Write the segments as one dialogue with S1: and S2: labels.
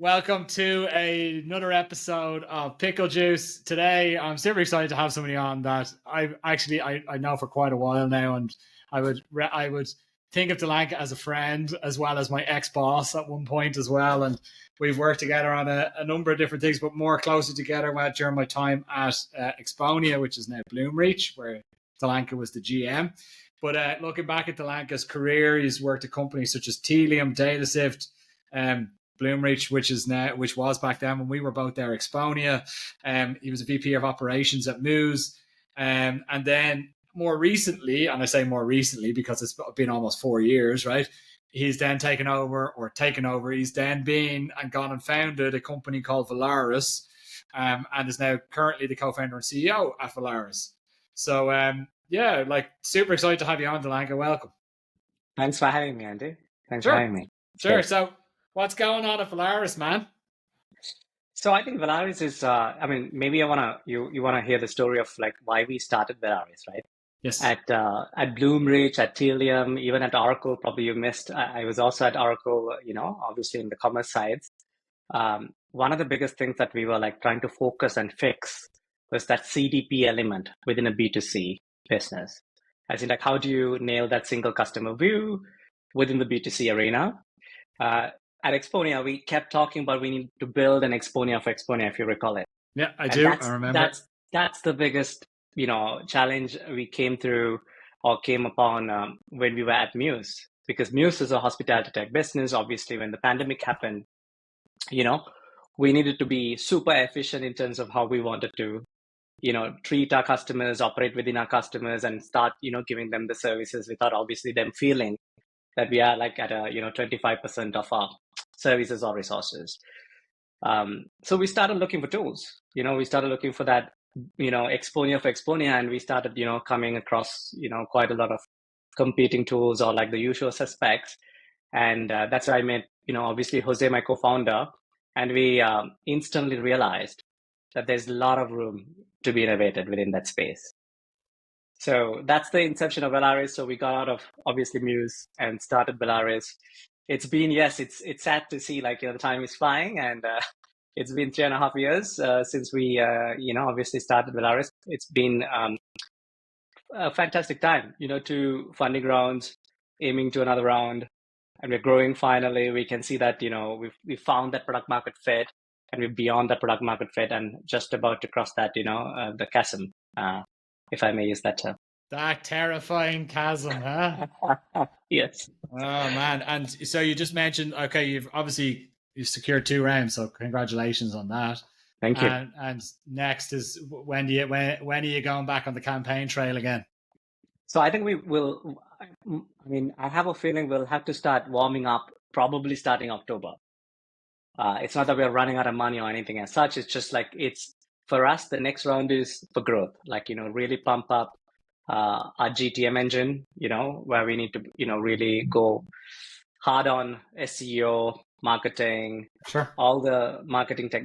S1: Welcome to another episode of Pickle Juice. Today, I'm super excited to have somebody on that I know for quite a while now, and I would think of Dilanka as a friend as well as my ex-boss at one point as well, and we've worked together on a number of different things, but more closely together during my time at Exponia, which is now Bloomreach, where Dilanka was the GM. But looking back at Dilanka's career, he's worked at companies such as Telium, DataSift, Bloomreach, which was back then when we were both there, Exponia. He was a VP of operations at Moose. And then more recently, and I say more recently because it's been almost 4 years, right? He's then taken over. He's then been and gone and founded a company called Velaris, and is now currently the co-founder and CEO at Velaris. So, super excited to have you on, Dilanka. Welcome.
S2: Thanks for having me, Andy. Thanks for having me.
S1: Sure. So, what's going on at Velaris, man?
S2: So I think Velaris is, maybe you want to hear the story of like why we started Velaris, right?
S1: Yes.
S2: At Bloomreach, at Telium, even at Oracle, probably you missed. I was also at Oracle, obviously in the commerce sides. One of the biggest things that we were like trying to focus and fix was that CDP element within a B2C business. As in like, how do you nail that single customer view within the B2C arena? At Exponia, we kept talking about we need to build an Exponia for Exponia, if you recall it.
S1: Yeah, I do. I remember.
S2: That's the biggest, challenge we came upon when we were at Muse, because Muse is a hospitality tech business. Obviously, when the pandemic happened, we needed to be super efficient in terms of how we wanted to, treat our customers, operate within our customers, and start, giving them the services without obviously them feeling that we are like at a 25% of our services or resources. So we started looking for tools. We started looking for that Exponia for Exponia, and we started coming across quite a lot of competing tools or like the usual suspects. And that's where I met obviously Jose, my co-founder, and we instantly realized that there's a lot of room to be innovated within that space. So that's the inception of Velaris. So we got out of obviously Muse and started Velaris. It's been, it's sad to see like, the time is flying, and it's been 3.5 years since we, obviously started Velaris. It's been a fantastic time, 2 funding rounds, aiming to another round, and we're growing finally. We can see that, we found that product market fit, and we're beyond that product market fit and just about to cross that, the chasm. If I may use that term.
S1: That terrifying chasm, huh?
S2: Yes.
S1: Oh, man. And so you just mentioned, okay, you've secured 2 rounds, so congratulations on that.
S2: Thank you.
S1: And next is when are you going back on the campaign trail again?
S2: So I think we will. I have a feeling we'll have to start warming up probably starting October. It's not that we're running out of money or anything as such. It's just like for us, the next round is for growth, like, really pump up our GTM engine, where we need to, really go hard on SEO, marketing,
S1: sure,
S2: all the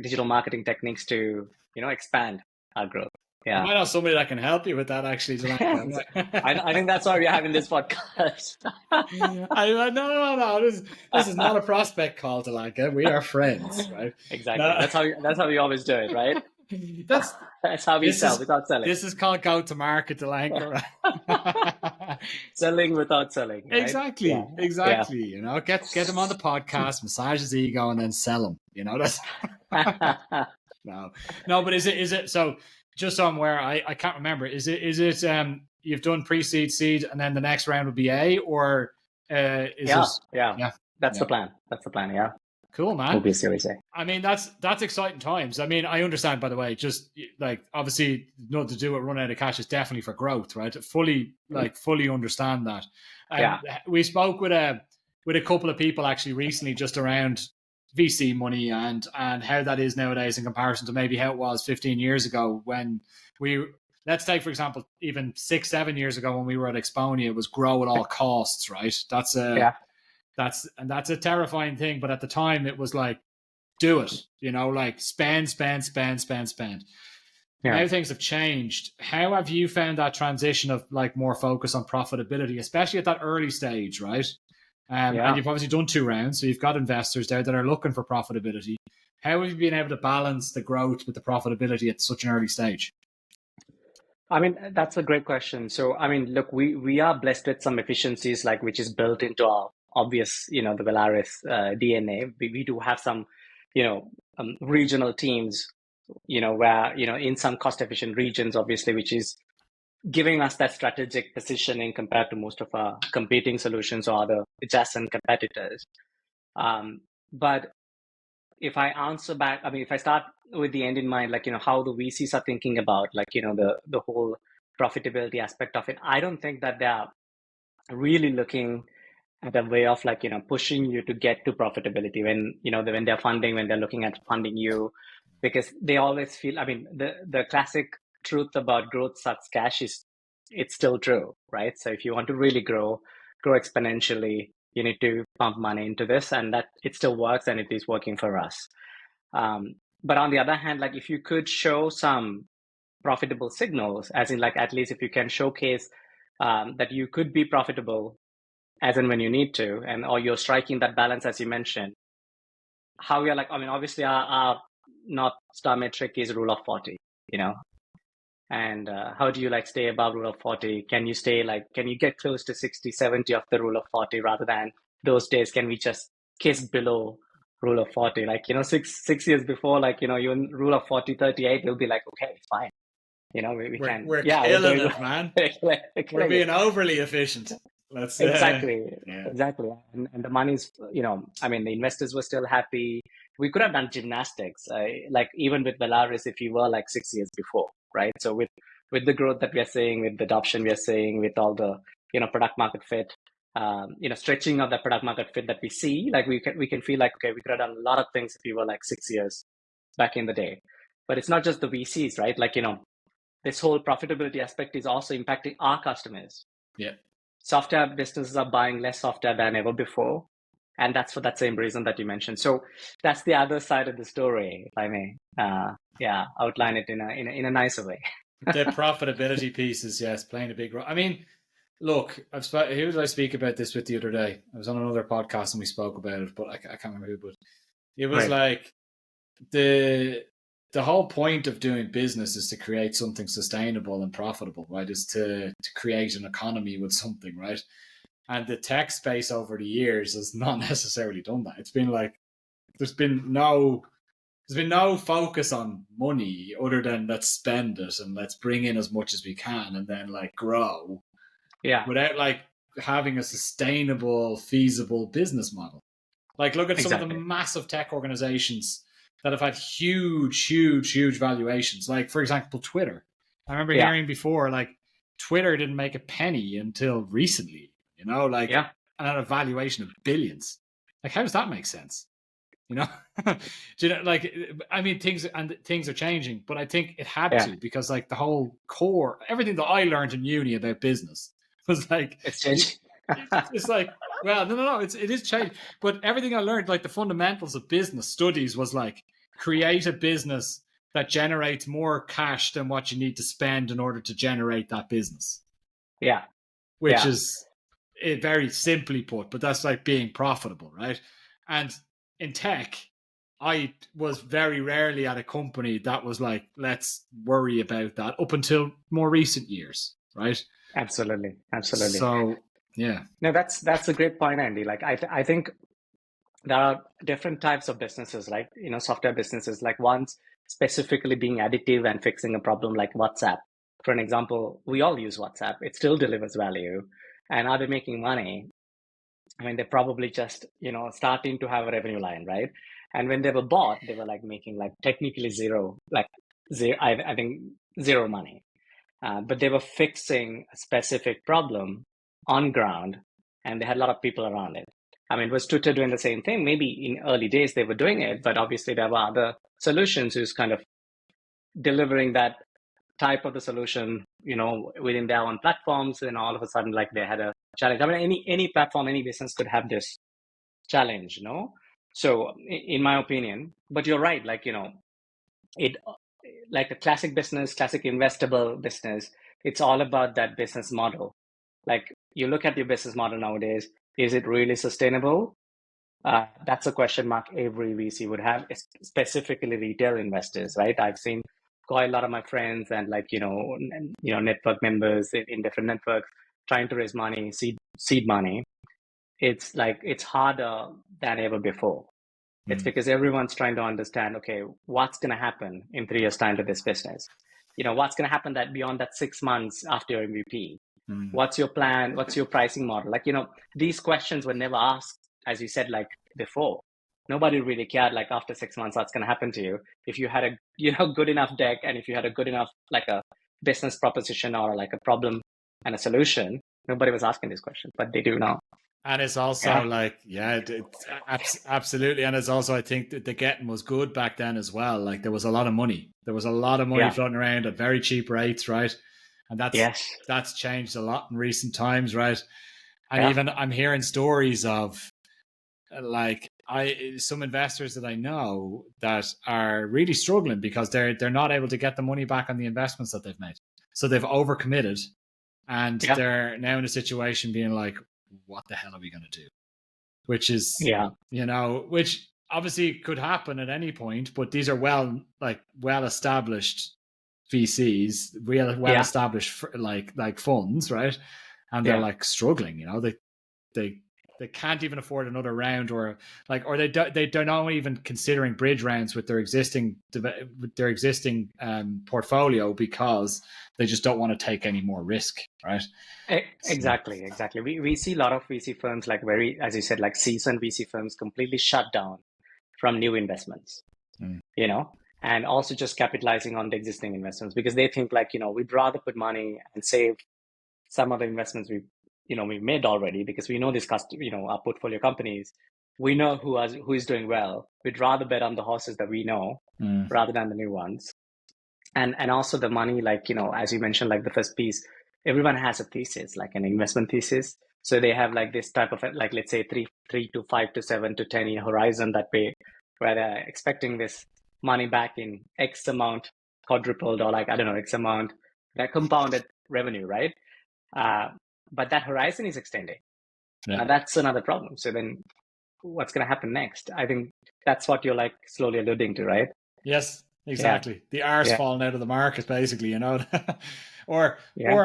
S2: digital marketing techniques to, expand our growth. Yeah.
S1: I might have somebody that can help you with that, actually.
S2: I think that's why we're having this podcast.
S1: No. This is not a prospect call, Dilanka. We are friends, right?
S2: Exactly. No. That's how we always do it, right? That's how we sell without selling.
S1: This is called go to market, Dilanka.
S2: Selling without selling. Right?
S1: Exactly. Yeah. Exactly. Yeah. Get them on the podcast, massage his ego, and then sell them. That's no. But is it so? Just so I'm aware, I can't remember. Is it you've done pre-seed, seed, and then the next round would be A, or is
S2: it? Yeah. That's the plan. Yeah.
S1: Cool, man.
S2: Will be Series A.
S1: I mean, that's exciting times. I mean, I understand, by the way, just like obviously nothing to do with running out of cash is definitely for growth, right? Fully understand that. We spoke with a couple of people actually recently just around VC money and how that is nowadays in comparison to maybe how it was 15 years ago when let's take, for example, even 6-7 years ago when we were at Exponia, it was grow at all costs, right? That's a terrifying thing. But at the time it was like, do it, like spend. Yeah. Now things have changed. How have you found that transition of like more focus on profitability, especially at that early stage, right? And you've obviously done 2 rounds, so you've got investors there that are looking for profitability. How have you been able to balance the growth with the profitability at such an early stage?
S2: I mean, that's a great question. So, I mean, look, we are blessed with some efficiencies, like which is built into our obvious, the Velaris DNA. We do have some, regional teams, where, in some cost efficient regions, obviously, which is giving us that strategic positioning compared to most of our competing solutions or other adjacent competitors. But if I answer back, I mean, if I start with the end in mind, like, how the VCs are thinking about, like, the whole profitability aspect of it, I don't think that they are really looking at a way of like, pushing you to get to profitability when, when they're looking at funding you, because they always feel, I mean, the classic truth about growth sucks cash is it's still true, right? So if you want to really grow exponentially, you need to pump money into this, and that it still works, and it is working for us. But on the other hand, like if you could show some profitable signals, as in like at least if you can showcase that you could be profitable as and when you need to, and or you're striking that balance as you mentioned, how we are like, I mean, obviously our North Star metric is rule of 40, and how do you like stay above rule of 40? Can you get close to 60, 70 of the rule of 40 rather than those days, can we just kiss below rule of 40? Like, 6 years before, like, you in rule of 40, 38, you'll be like, okay, fine. We can.
S1: We're killing it, man. We're being
S2: it.
S1: overly efficient. Let's
S2: Exactly.
S1: Yeah.
S2: Exactly. And the money's, I mean, the investors were still happy. We could have done gymnastics, like even with Velaris, if you were like 6 years before, right? So with the growth that we are seeing, with the adoption we are seeing, with all the, product market fit, stretching of the product market fit that we see, like we can feel like, okay, we could have done a lot of things if we were like 6 years back in the day. But it's not just the VCs, right? Like, this whole profitability aspect is also impacting our customers.
S1: Yeah.
S2: Software businesses are buying less software than ever before. And that's for that same reason that you mentioned. So that's the other side of the story, if I may, outline it in a nicer way.
S1: The profitability piece is, yes, playing a big role. I mean, look, who did I speak about this with the other day? I was on another podcast and we spoke about it, but I can't remember who. But it was like the whole point of doing business is to create something sustainable and profitable, right? Is to create an economy with something, right? And the tech space over the years has not necessarily done that. It's been like there's been no focus on money other than let's spend it and let's bring in as much as we can and then like grow.
S2: Yeah.
S1: Without like having a sustainable, feasible business model. Like look at some of the massive tech organizations that have had huge valuations. Like, for example, Twitter. I remember hearing before, like, Twitter didn't make a penny until recently, and at a valuation of billions. Like, how does that make sense? Like, I mean, things are changing, but I think it had to, because like the whole core, everything that I learned in uni about business was like,
S2: it's changing.
S1: It's like, well, no, it is changing. But everything I learned, like the fundamentals of business studies, was like create a business that generates more cash than what you need to spend in order to generate that business.
S2: Yeah.
S1: Which is very simply put, but that's like being profitable, right? And in tech, I was very rarely at a company that was like, let's worry about that, up until more recent years, right?
S2: Absolutely.
S1: So, yeah.
S2: No, that's a great point, Andy. Like I think there are different types of businesses, like software businesses, like ones specifically being additive and fixing a problem, like WhatsApp. For an example, we all use WhatsApp. It still delivers value. And are they making money? I mean, they're probably just, starting to have a revenue line, right? And when they were bought, they were like making like technically zero, I think zero money. But they were fixing a specific problem on ground, and they had a lot of people around it. I mean, was Twitter doing the same thing? Maybe in early days they were doing it, but obviously there were other solutions who's kind of delivering that type of the solution, within their own platforms, and all of a sudden, like they had a challenge. I mean, any platform, any business could have this challenge, So in my opinion, but you're right, like, it, like a classic business, classic investable business, it's all about that business model. Like you look at your business model nowadays, Is it really sustainable? That's a question mark every VC would have, specifically retail investors, right? I've seen quite a lot of my friends and network members in different networks trying to raise money, seed money. It's harder than ever before. It's because everyone's trying to understand, okay, what's going to happen in 3 years' time to this business? What's going to happen that beyond that 6 months after your MVP? What's your plan? What's your pricing model? These questions were never asked, as you said, like before. Nobody really cared, like after 6 months, what's going to happen to you. If you had a good enough deck, and if you had a good enough, like a business proposition or like a problem and a solution, nobody was asking these questions, but they do now.
S1: And it's also absolutely. And it's also, I think that the getting was good back then as well. Like there was a lot of money. There was a lot of money floating around at very cheap rates, right? And that's changed a lot in recent times, right? And even I'm hearing stories of some investors that I know that are really struggling because they're not able to get the money back on the investments that they've made. So they've overcommitted, and they're now in a situation being like, what the hell are we going to do? Which is, which obviously could happen at any point, but these are well established VCs, well established like funds, right? And they're like struggling, they can't even afford another round, or they're not even considering bridge rounds with their existing portfolio because they just don't want to take any more risk, right?
S2: Exactly. We see a lot of VC firms, like very, as you said, like seasoned VC firms completely shut down from new investments, and also just capitalizing on the existing investments because they think we'd rather put money and save some of the investments we made already, because we know this our portfolio companies, we know who is doing well. We'd rather bet on the horses that we know rather than the new ones. And also the money, as you mentioned, like the first piece, everyone has a thesis, like an investment thesis. So they have like this type of, like, let's say 3 to 5 to 7 to 10 year horizon where they're expecting this money back in X amount quadrupled, or X amount, that compounded revenue, right? But that horizon is extending. That's another problem. So then what's going to happen next? I think that's what you're slowly alluding to, right?
S1: Yes, exactly. The arse falling out of the market, basically, or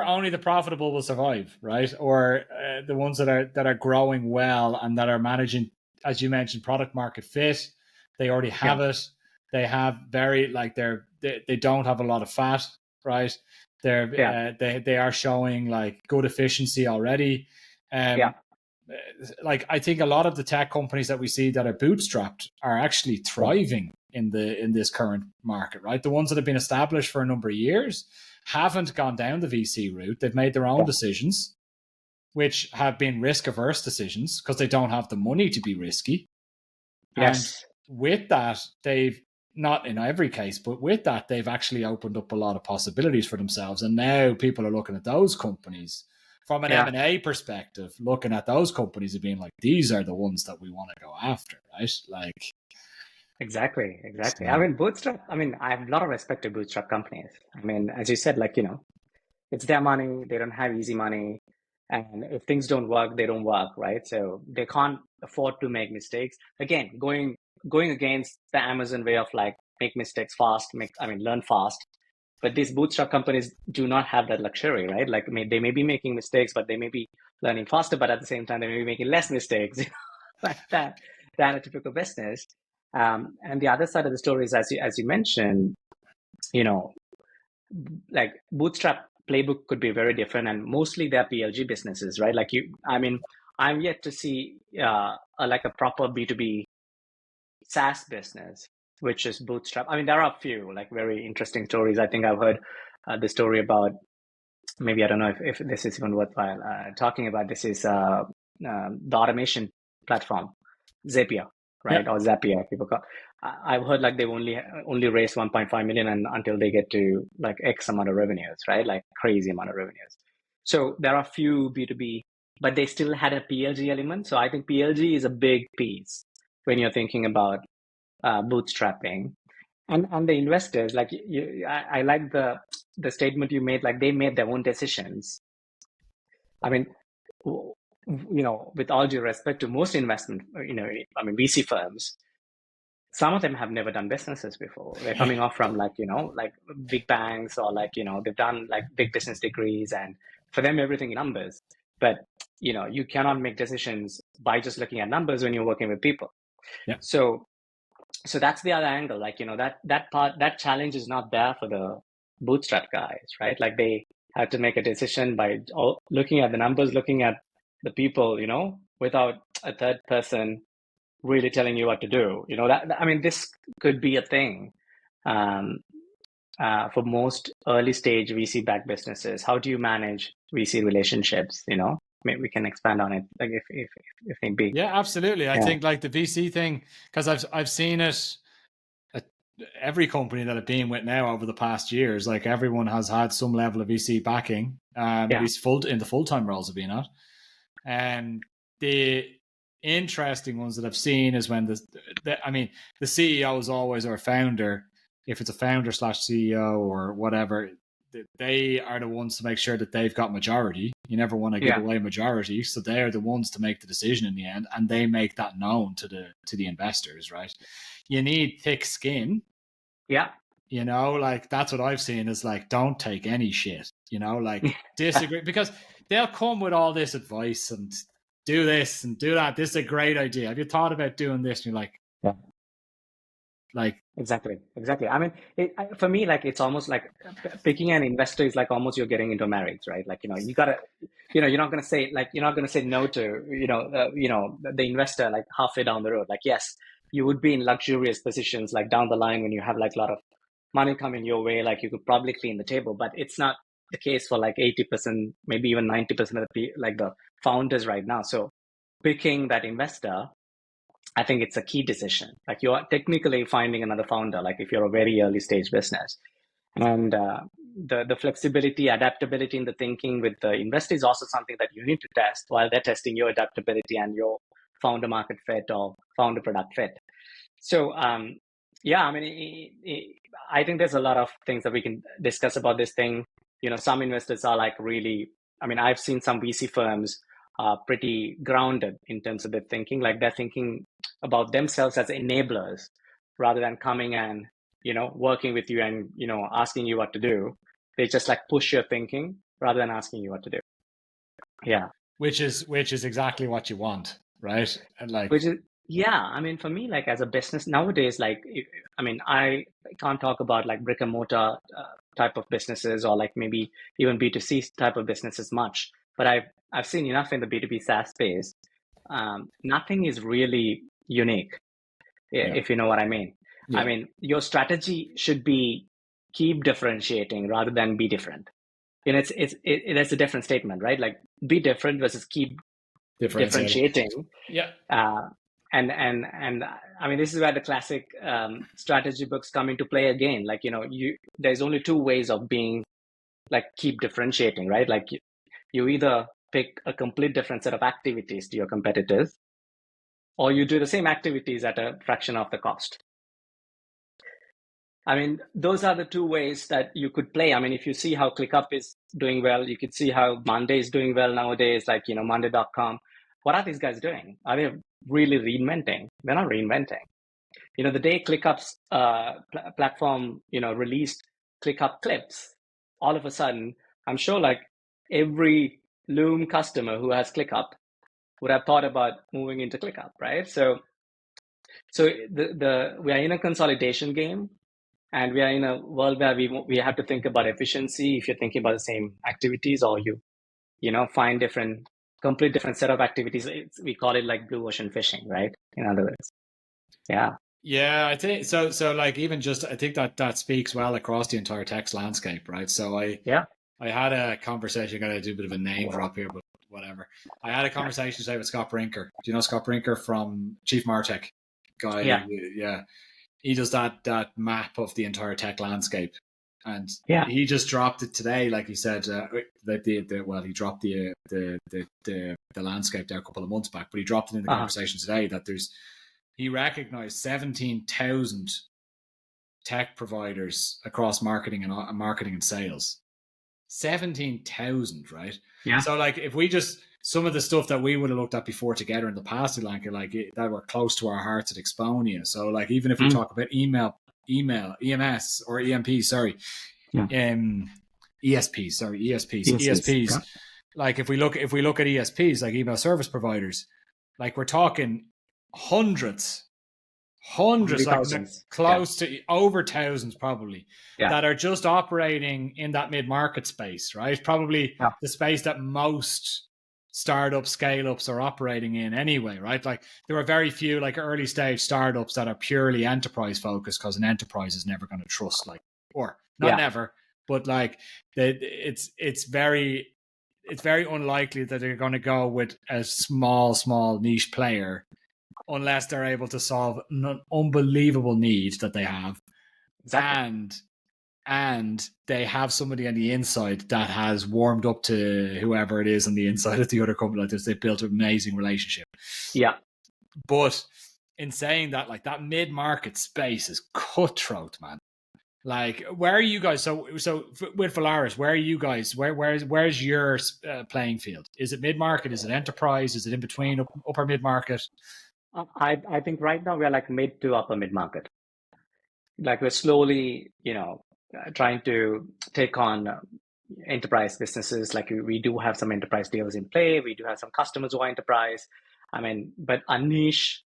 S1: only the profitable will survive, right? Or the ones that are growing well and that are managing, as you mentioned, product market fit. They already have it. They have they don't have a lot of fat, right? They are showing good efficiency already. I think a lot of the tech companies that we see that are bootstrapped are actually thriving in this current market, right? The ones that have been established for a number of years haven't gone down the VC route. They've made their own decisions, which have been risk averse decisions because they don't have the money to be risky.
S2: Yes.
S1: And with that, they've, not in every case, but with that, they've actually opened up a lot of possibilities for themselves. And now people are looking at those companies from an M&A perspective, looking at those companies and being like, these are the ones that we want to go after, right?
S2: Exactly. I mean, bootstrap, I have a lot of respect to bootstrap companies. As you said, it's their money. They don't have easy money. And if things don't work, they don't work, right? So they can't afford to make mistakes. Again, going against the Amazon way of make mistakes fast, learn fast. But these bootstrap companies do not have that luxury, right? They may be making mistakes, but they may be learning faster, but at the same time, they may be making less mistakes like that than a typical business. And the other side of the story is, as you mentioned, bootstrap playbook could be very different, and mostly they're PLG businesses, right? I'm yet to see a proper B2B SaaS business, which is bootstrap. There are a few very interesting stories. I think I've heard the story about, maybe I don't know if this is even worthwhile talking about. This is the automation platform, Zapier, right? Or Zapier, people call. I've heard they've only raised 1.5 million and until they get to X amount of revenues, right? Crazy amount of revenues. So there are a few B2B, but they still had a PLG element. So I think PLG is a big piece when you're thinking about bootstrapping. And the investors, I like the statement you made, they made their own decisions. with all due respect to most investment, VC firms, some of them have never done businesses before. They're coming off from like big banks, or they've done like big business degrees, and for them everything numbers. But you cannot make decisions by just looking at numbers when you're working with people.
S1: Yeah.
S2: So that's the other angle. Like that challenge is not there for the bootstrap guys, right? Like they have to make a decision by looking at the numbers, looking at the people, without a third person really telling you what to do. This could be a thing for most early stage VC backed businesses. How do you manage VC relationships? Maybe we can expand on it, like if need be.
S1: Yeah, absolutely. I think like the VC thing, because I've seen it at every company that I've been with now over the past years. Like everyone has had some level of VC backing, at least in the full-time roles I've been at. And the interesting ones that I've seen is when the CEO is always our founder. If it's a founder / CEO or whatever, they are the ones to make sure that they've got majority. You never want to give away majority, so they are the ones to make the decision in the end, and they make that known to the investors, right? You need thick skin.
S2: Yeah.
S1: Like that's what I've seen is like, don't take any shit, like disagree, because they'll come with all this advice and do this and do that. This is a great idea. Have you thought about doing this? And you're like,
S2: yeah.
S1: Like
S2: exactly. I mean, for me, like it's almost like picking an investor is like almost you're getting into marriage, right? Like you gotta, you're not gonna say no to the investor like halfway down the road. Like yes, you would be in luxurious positions like down the line when you have like a lot of money coming your way. Like you could probably clean the table, but it's not the case for like 80%, maybe even 90% of the founders right now. So picking that investor, I think it's a key decision. Like you're technically finding another founder, like if you're a very early stage business. And the flexibility, adaptability in the thinking with the investor is also something that you need to test while they're testing your adaptability and your founder market fit or founder product fit. So I think there's a lot of things that we can discuss about this thing. Some investors are like really, I've seen some VC firms pretty grounded in terms of their thinking. Like they're thinking about themselves as enablers rather than coming and working with you and asking you what to do. They just like push your thinking rather than asking you what to do. Yeah,
S1: which is exactly what you want, right? And like
S2: which is for me, like as a business nowadays, like I can't talk about like brick and mortar type of businesses or like maybe even B2C type of businesses much, but I've seen enough in the B2B SaaS space. Nothing is really unique, if you know what I mean. Yeah. Your strategy should be keep differentiating rather than be different. It's a different statement, right? Like be different versus keep differentiating.
S1: Yeah.
S2: And this is where the classic strategy books come into play again. Like there's only two ways of being, like keep differentiating, right? Like you either pick a complete different set of activities to your competitors, or you do the same activities at a fraction of the cost. Those are the two ways that you could play. If you see how ClickUp is doing well, you could see how Monday is doing well nowadays, like, Monday.com. What are these guys doing? Are they really reinventing? They're not reinventing. The day ClickUp's platform, released ClickUp clips, all of a sudden, I'm sure like every Loom customer who has ClickUp would have thought about moving into ClickUp, right? So we are in a consolidation game, and we are in a world where we have to think about efficiency. If you're thinking about the same activities, or you find complete different set of activities, we call it like blue ocean fishing, right? In other words, yeah.
S1: Yeah, I think so. So like even just, I think that speaks well across the entire tech landscape, right? So I had a conversation. I'm gonna do a bit of a name drop here, but whatever. I had a conversation today with Scott Brinker. Do you know Scott Brinker from Chief Martech guy? Yeah. He does that map of the entire tech landscape, and he just dropped it today. Like he said, that he dropped the landscape there a couple of months back, but he dropped it in the conversation today that he recognized 17,000 tech providers across marketing and sales. 17,000, right?
S2: Yeah.
S1: So like if we just some of the stuff that we would have looked at before together in the past, Dilanka, like that were close to our hearts at Exponia. So like even if we talk about email, EMS or EMP, sorry, ESPs. Yeah. Like if we look at ESPs, like email service providers, like we're talking hundreds, like close to over thousands probably, that are just operating in that mid-market space, right? Probably the space that most startups, scale-ups are operating in anyway, right? Like there are very few like early stage startups that are purely enterprise focused, because an enterprise is never going to trust, like, or not never, but like it's very unlikely that they're going to go with a small niche player unless they're able to solve an unbelievable need that they have. Exactly. And they have somebody on the inside that has warmed up to whoever it is on the inside of the other company. Like this, they've built an amazing relationship. Yeah. But in saying that, like that mid-market space is cutthroat, man. Like, where are you guys? So with Velaris, where are you guys? Where's your playing field? Is it mid-market? Is it enterprise? Is it in between, upper mid-market?
S2: I think right now we're like mid to upper mid-market. Like we're slowly, trying to take on enterprise businesses. Like we do have some enterprise deals in play. We do have some customers who are enterprise. I mean, but our niche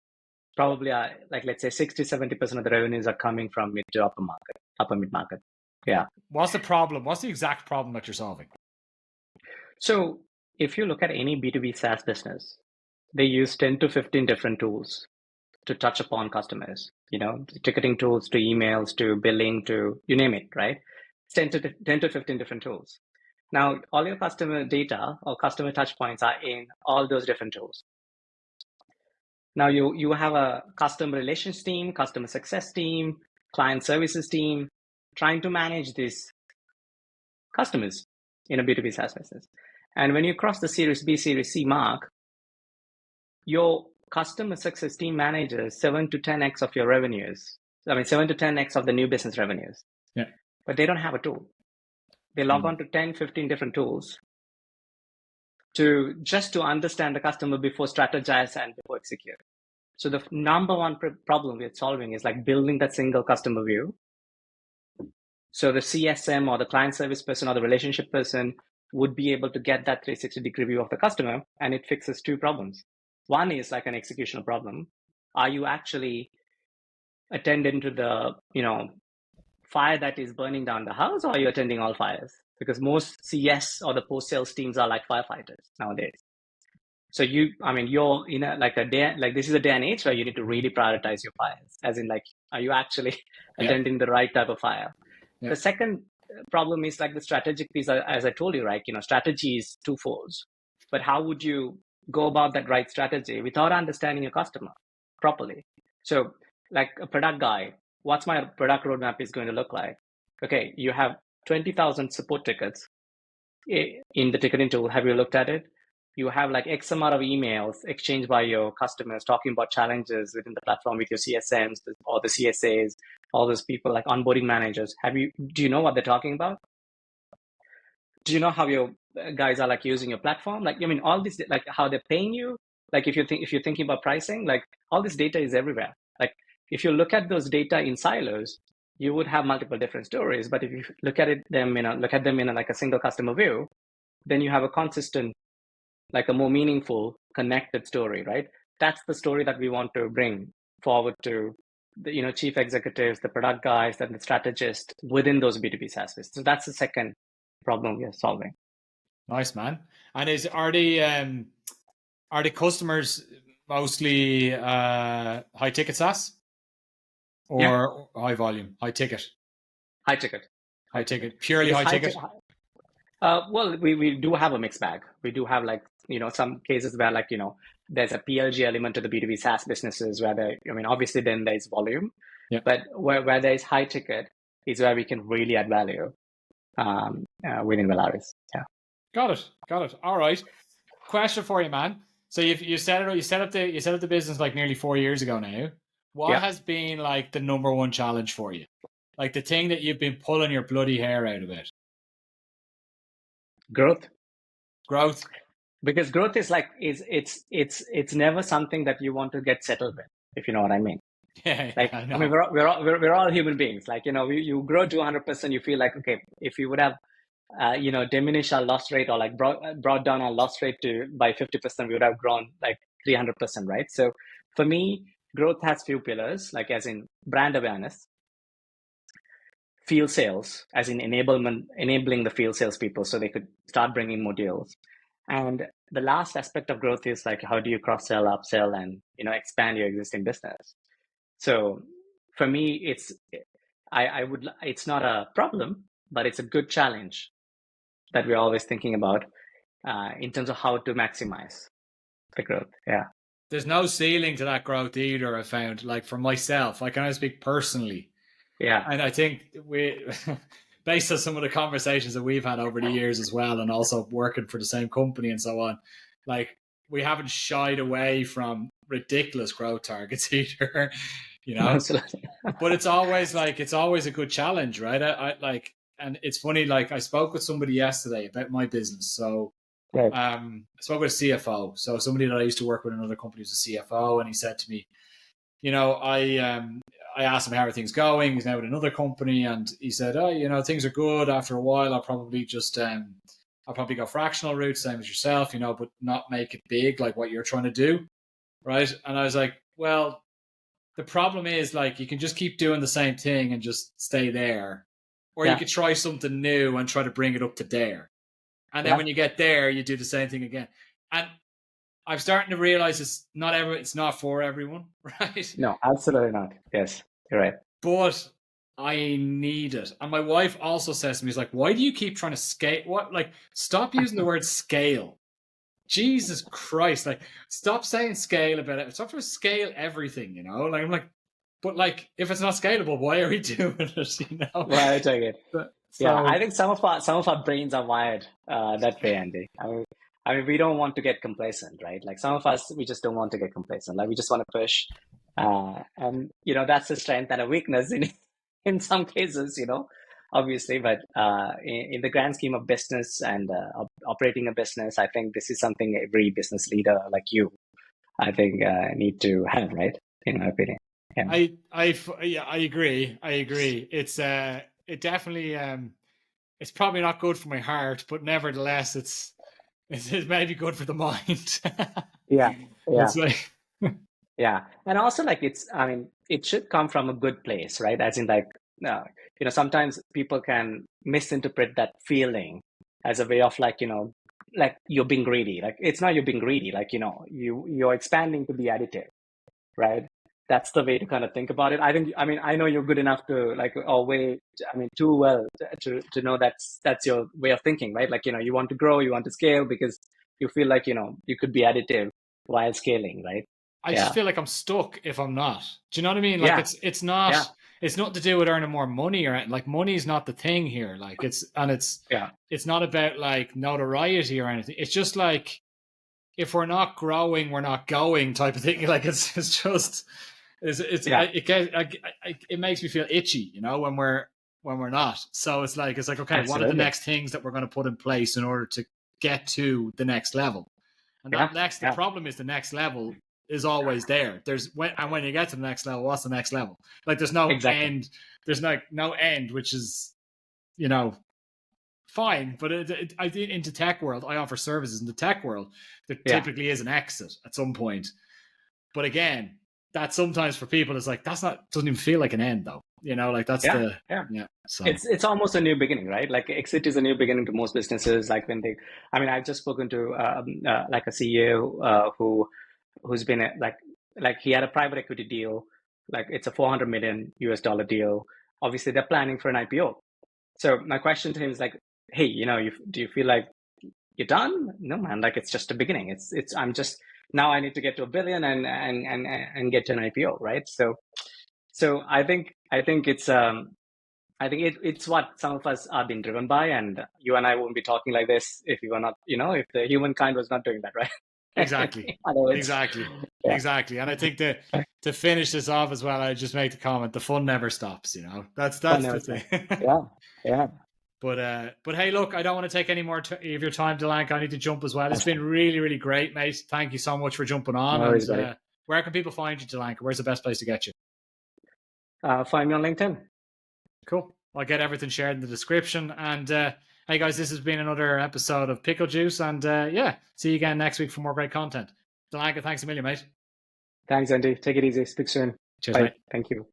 S2: probably are like, let's say 60-70% of the revenues are coming from mid to upper mid-market. Yeah.
S1: What's the problem? What's the exact problem that you're solving?
S2: So if you look at any B2B SaaS business, they use 10 to 15 different tools to touch upon customers, ticketing tools to emails to billing to you name it, right? 10 to 15 different tools. Now, all your customer data or customer touch points are in all those different tools. Now, you have a customer relations team, customer success team, client services team, trying to manage these customers in a B2B SaaS business. And when you cross the Series B, Series C mark, your customer success team manages 7 to 10x of your revenues. 7 to 10x of the new business revenues. Yeah. But they don't have a tool. They log on to 10, 15 different tools to understand the customer before strategize and before execute. So the number one problem we're solving is like building that single customer view. So the CSM or the client service person or the relationship person would be able to get that 360-degree view of the customer, and it fixes two problems. One is like an executional problem. Are you actually attending to the, fire that is burning down the house, or are you attending all fires? Because most CS or the post-sales teams are like firefighters nowadays. So you're in this is a day and age where you need to really prioritize your fires, as in like, are you actually attending the right type of fire? The second problem is like the strategic piece, as I told you, right? Strategy is twofold, but how would you go about that right strategy without understanding your customer properly? So like a product guy, what's my product roadmap is going to look like? Okay, you have 20,000 support tickets in the ticketing tool. Have you looked at it? You have like X amount of emails exchanged by your customers talking about challenges within the platform with your CSMs or the CSAs, all those people like onboarding managers. Do you know what they're talking about? Do you know how your guys are like using your platform? Like, all this, like how they're paying you. Like if you're thinking about pricing, like all this data is everywhere. Like if you look at those data in silos, you would have multiple different stories. But if you look at them in like a single customer view, then you have a consistent, like a more meaningful, connected story, right? That's the story that we want to bring forward to the chief executives, the product guys, and the strategists within those B2B SaaS businesses. So that's the second problem we are solving.
S1: Nice, man. And are the customers mostly high ticket SaaS or high volume, high ticket?
S2: High ticket,
S1: purely high ticket.
S2: Well, we do have a mixed bag. We do have like, some cases where like, there's a PLG element to the B2B SaaS businesses where obviously then there's volume, but where there's high ticket is where we can really add value within Velaris. Yeah.
S1: Got it. All right. Question for you, man. So you set up the business like nearly 4 years ago now. What has been like the number one challenge for you? Like the thing that you've been pulling your bloody hair out of it?
S2: Growth. because growth is like it's never something that you want to get settled with, if you know what I mean.
S1: Yeah,
S2: Like,
S1: I
S2: I mean,
S1: know.
S2: we're all human beings. Like, you grow to 100%, you feel like, okay, if you would have, diminished our loss rate, or like brought down our loss rate by 50%, we would have grown like 300%, right? So for me, growth has few pillars, like as in brand awareness, field sales, as in enabling the field sales people so they could start bringing more deals. And the last aspect of growth is like, how do you cross sell, upsell, and expand your existing business? So for me, it's not a problem, but it's a good challenge that we're always thinking about in terms of how to maximize the growth. Yeah.
S1: There's no ceiling to that growth either, I found. Like for myself, I can only speak personally.
S2: Yeah.
S1: And I think we, based on some of the conversations that we've had over the years as well, and also working for the same company and so on, like we haven't shied away from ridiculous growth targets either,
S2: Absolutely.
S1: But it's always a good challenge, right? I like, and it's funny, like I spoke with somebody yesterday about my business. So
S2: Right.
S1: I spoke with a CFO. So somebody that I used to work with in another company was a CFO, and he said to me, I asked him how everything's going. He's now with another company, and he said, "Oh, things are good. After a while, I'll probably go fractional route, same as yourself, but not make it big like what you're trying to do, right?" And I was like, "Well, the problem is like you can just keep doing the same thing and just stay there, or you could try something new and try to bring it up to there, and then when you get there, you do the same thing again." And I'm starting to realize it's not for everyone, right?
S2: No, absolutely not. Yes, you're right.
S1: But I need it. And my wife also says to me, "She's like, why do you keep trying to scale? What, like, stop using the word scale. Jesus Christ. Like, stop saying scale about it. Stop trying to scale everything, Like, I'm like, but like, if it's not scalable, why are we doing it,
S2: Well, I take it.
S1: So,
S2: Yeah, I think some of our brains are wired that way, Andy. I mean, we don't want to get complacent, right? Like some of us, we just don't want to get complacent. Like we just want to push, and that's a strength and a weakness in some cases, obviously. But in the grand scheme of business and operating a business, I think this is something every business leader like you, I think, need to have, right? In my opinion. Yeah.
S1: I agree. It's it definitely it's probably not good for my heart, but nevertheless, it's maybe good for the mind.
S2: Yeah.
S1: It's like,
S2: Yeah. And also like I mean, it should come from a good place, right? As in like, sometimes people can misinterpret that feeling as a way of like, like you're being greedy. Like it's not you're being greedy, like, you're expanding to be additive, right? That's the way to kind of think about it. I know you're good enough to like, too well to know that's your way of thinking, right? Like, you want to grow, you want to scale because you feel like, you could be additive while scaling, right?
S1: I just feel like I'm stuck if I'm not. Do you know what I mean? Like it's not.
S2: Yeah.
S1: It's nothing to do with earning more money or anything. Like money is not the thing here. Like it's not about like notoriety or anything. It's just like if we're not growing, we're not going type of thing. Like it makes me feel itchy, when we're not. So it's like okay,
S2: Absolutely.
S1: what are the next things that we're going to put in place in order to get to the next level? And the problem is the next level is always there. When you get to the next level, what's the next level? Like there's no end. There's no end, which is, fine. But I think into tech world, I offer services in the tech world. There typically is an exit at some point. But again, that sometimes for people is like doesn't even feel like an end though. Like that's So
S2: it's almost a new beginning, right? Like exit is a new beginning to most businesses. Like when I've just spoken to like a CEO who's been like he had a private equity deal, like it's a $400 million US deal. Obviously, they're planning for an IPO. So my question to him is like, hey, do you feel like you're done? No, man. Like it's just a beginning. I'm just now I need to get to $1 billion and get to an IPO, right? So I think it's what some of us are being driven by, and you and I wouldn't be talking like this if you were not, if the humankind was not doing that, right?
S1: Exactly. Exactly. And I think to finish this off as well, I just make the comment: the fun never stops. That's the thing.
S2: Yeah.
S1: But hey, look, I don't want to take any more of your time, Dilanka. I need to jump as well. It's been really, really great, mate. Thank you so much for jumping on.
S2: No worries, buddy.
S1: Where can people find you, Dilanka? Where's the best place to get you?
S2: Find me on LinkedIn.
S1: Cool. I'll get everything shared in the description. And hey, guys, this has been another episode of Pickle Juice. And yeah, see you again next week for more great content. Dilanka, thanks a million, mate.
S2: Thanks, Andy. Take it easy. Speak soon.
S1: Cheers,
S2: Bye.
S1: mate.
S2: Thank you.